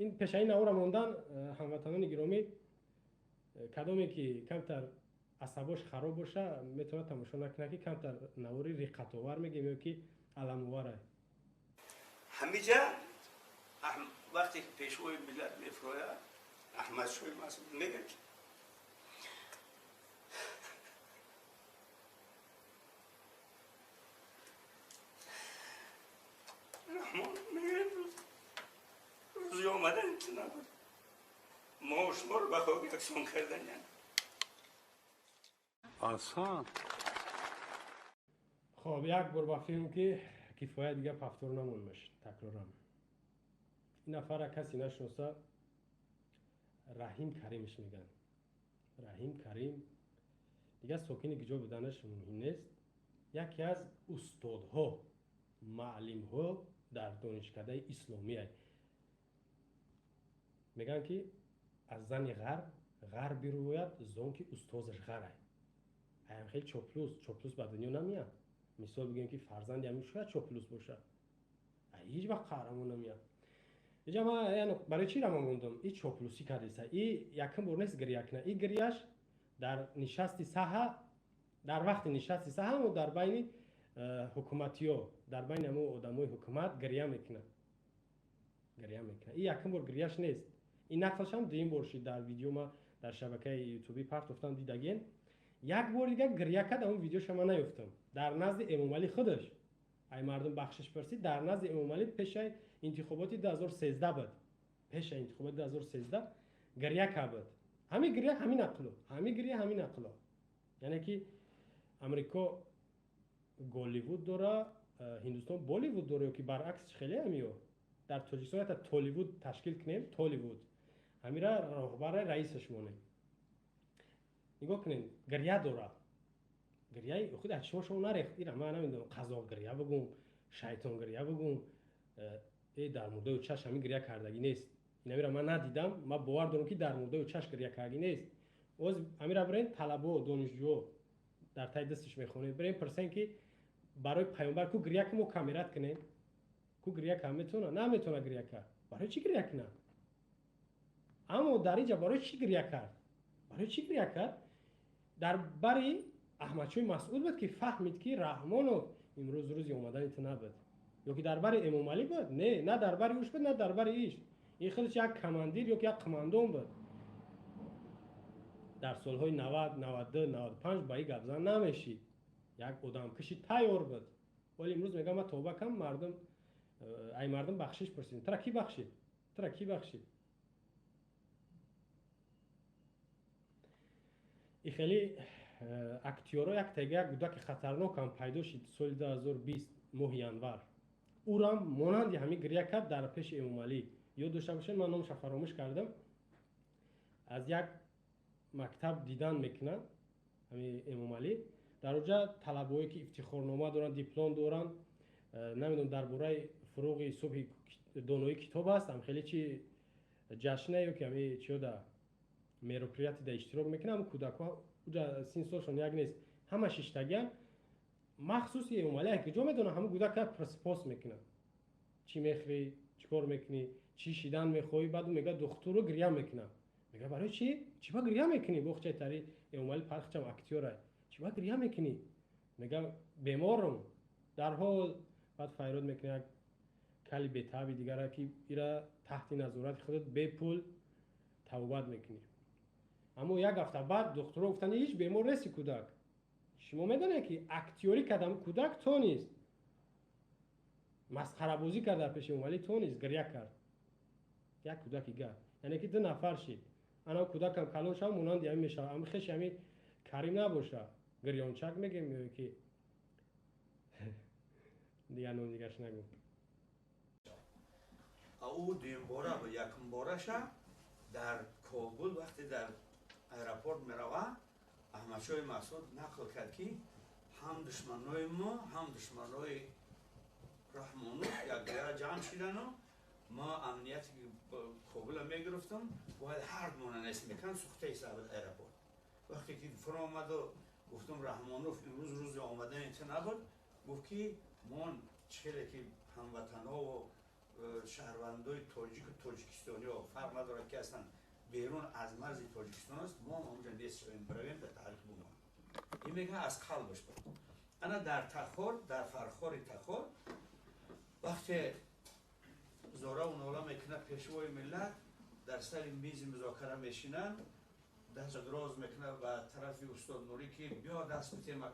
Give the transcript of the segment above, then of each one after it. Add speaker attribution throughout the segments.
Speaker 1: این پشایی نورا موندن هموطنان گرامی کدامی که کمتر عصباش خراب باشه میتونه تماشا نکنه که کمتر نوری ریقت‌آور میگیم یا که علم‌آوره.
Speaker 2: همیشه وقتی که پیشوای ملت میفروید احمد شوی مسعود میگه رحمان میگه روزی آمدن انتنا بود ما و شما رو به خاک یکسان کردن یعنی
Speaker 3: آسان.
Speaker 1: خب یک بار با فیلم که کفایت دیگه پفتور نمونمش تکرارم. این نفر کسی نشناسه رحیم کریمش میگن. رحیم کریم دیگه ساکن کجا بودنش مهم نیست. یکی از استادها معلم‌ها در دانشکده اسلامی است. میگن که از زن غرب بیروید زن که استادش غر است. هم خیلی چاپلوس به دنیا نمیاد. مثال بگیم که فرزند همین شاید چاپلوس باشه. هیچ وقت قهرمان نمیاد. اینجا ما یعنی برای چی رما موندم؟ این چاپلوسی کردیسه. این یکم بار نیست گریه کنه. این گریهش در نشست صحه در وقت نشست صحه و در بین حکومتی‌ها در بین همون آدمای حکومت گریه میکنه. این یکم بار گریهش نیست. این نقلش هم دویم بار شد در ویدیو ما در شبکه یوتیوبی پخش افتادم دیدگین. یک بار دیگه گریه کرد اون ویدیو شما نیفتم. در نزد امام علی خودش ای مردم بخشش پرسید در نزد امام علی پیش انتخابات 2013 بود. پیش انتخابات 2013 گریه کرد. همین گریه همین نقلو. یعنی که امریکا گالیوود داره، هندوستان بالیوود داره که برعکس خیلی همیو. در تاجیکستان تا تالیوود تشکیل کنیم تالیوود. همیرا راهبر رئیسش مونه. نگاه کنین گریه داره. گریه خود از شما نریخت. اینا من نمیدونم قضا گریه بگم، شیطان گریه بگم. ای در مورد چش همین گریه کردگی نیست. اینا میرا من ندیدم. من باور دارم که در مورد چش گریه کردگی نیست. از امیرا برین طلبه و دانشجو در تای دستش میخونه. برین پرسین که برای پیامبر کو گریه که مو کامیرات کنه. کو گریه که میتونه نمیتونه گریه کنه. برای چی گریه کنه؟ اما در اینجا برای چی گریه کرد؟ در باری احمد شوی مسعود بود که فهمید که رحمان امروز روزی اومدن ایت نبود. یا که در باری امام علی بود؟ نه در باری اوش بود نه در باری ایش. این خودش یک کماندیر یا که یک قماندان بود. در سالهای 90 92 95 با این گپ زدن نمیشید. یک آدم کشی تیار بود. ولی امروز میگم من توبه کنم مردم ای مردم بخشش پرسید. ترا کی بخشید؟ این خیلی اکتیورا یک تگه گودک خطرناک هم پیدا شد سال 2020 ماه ینور. او را مانند همین گریه کرد در پیش امام علی. یاد داشته باشین من نامش فراموش کردم. از یک مکتب دیدن میکنه همین امام علی. در اونجا طلبه‌ای که افتخارنامه دارن، دیپلم دارن، نمیدونم درباره فروغ صبح دانایی کتاب است. هم خیلی چی جشنه یا که همین چی ده میروپریاتی در اشتراک میکنه. هم کودک‌ها اونجا سین سالشون یک نیست. همه ششتگی مخصوص امام علی که جو میدونه همه کودک پرسپاس میکنه. چی میخوری؟ چیکار میکنی؟ چی شیدن میخوای؟ بعد میگه دکتر رو گریه میکنه. میگه برای چی؟ چی با گریه میکنی؟ بخچه تری امام علی پخچم اکتیوره. چی با گریه میکنی؟ میگه بیمارم. در حال بعد فریاد میکنه کلی بی‌تابی دیگه که ایرا تحت نظارت خودت به پول توبت میکنی. اما یک هفته بعد دکتر گفتن هیچ بیمار نیستی کودک. شما میدونید که اکتیوری کردم کودک تو نیست. مسخره بازی کرد در پیش امام علی تو نیست. گریه کرد. یک کودکی گرد. یعنی که دو نفر شد. انا کودکم کلان شد مونند همین میشه. اما خیش همین کریم نباشه. گریانچک میگیم که دیگه نون دیگرش نگم.
Speaker 2: او دویم باره و یکم باره شد در کابل وقتی در ایرپورت میروه احمد شوی مسعود نقل کرد که هم دشمنای ما هم دشمنای رحمانو یک دیگر جمع شدن و ما امنیتی که کابل میگرفتم باید هر دونه نست میکن سخته ایسا بود ایرپورت. وقتی که فرا آمد و گفتم رحمانوف امروز روز آمدن اینچه نبود گفت که من چخیلی که هموطن ها و شهروندای تاجیک و تاجیکستانی ها فرق نداره که اصلا بیرون از مرز تاجیکستان است، ما اونجا نیست شویم برویم به تحریک بمانیم. این میگه از قلبش بود. انا در تخور، در فرخور تخور، وقتی زورا و نولا میکنه پیشوای ملت در سر میز مذاکره میشینن، دست دراز میکنه به طرف استاد نوری که بیا دست بتیم که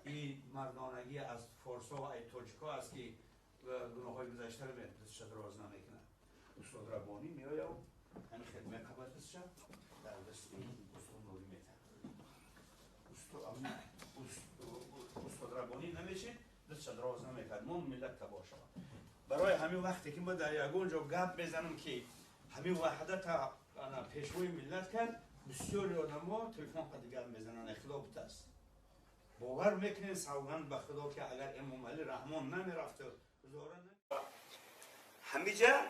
Speaker 2: این مردانگی از فارسا و تاجیکا است که گناه های گذشته رو دستش دراز نمیکنه. استاد ربانی میآید و همین خدمه قبل دستش در دست استاد نوری میتن. استاد ربانی نمیشه دستش دراز نمیکنه، ما ملت تباه شود. برای همین وقتی که ما در یگان جا گپ بزنم که همین وحدت پیشوی ملت کرد، بسیاری آدما تلفن قد گپ میزنن اختلاف است. باور میکنین سوگند به خدا که اگر امام علی رحمان نمیرفته همیجا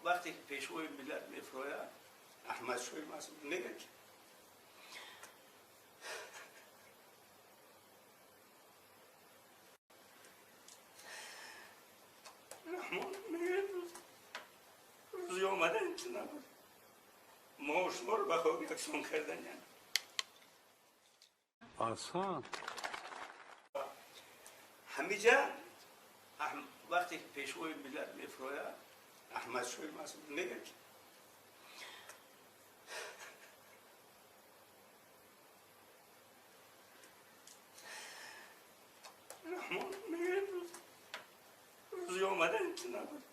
Speaker 2: وقتی پیشوی ملت میفروید احمد شوی مسعود میگه که رحمان میگه روزی آمدن که نبود ما و شما رو به خواب یکسان کردن.
Speaker 3: آسان
Speaker 2: همیجا وقتی پیشوی ملت میفروید احمد شوی مسعود میگه که رحمان میگه روزی آمدن که نبود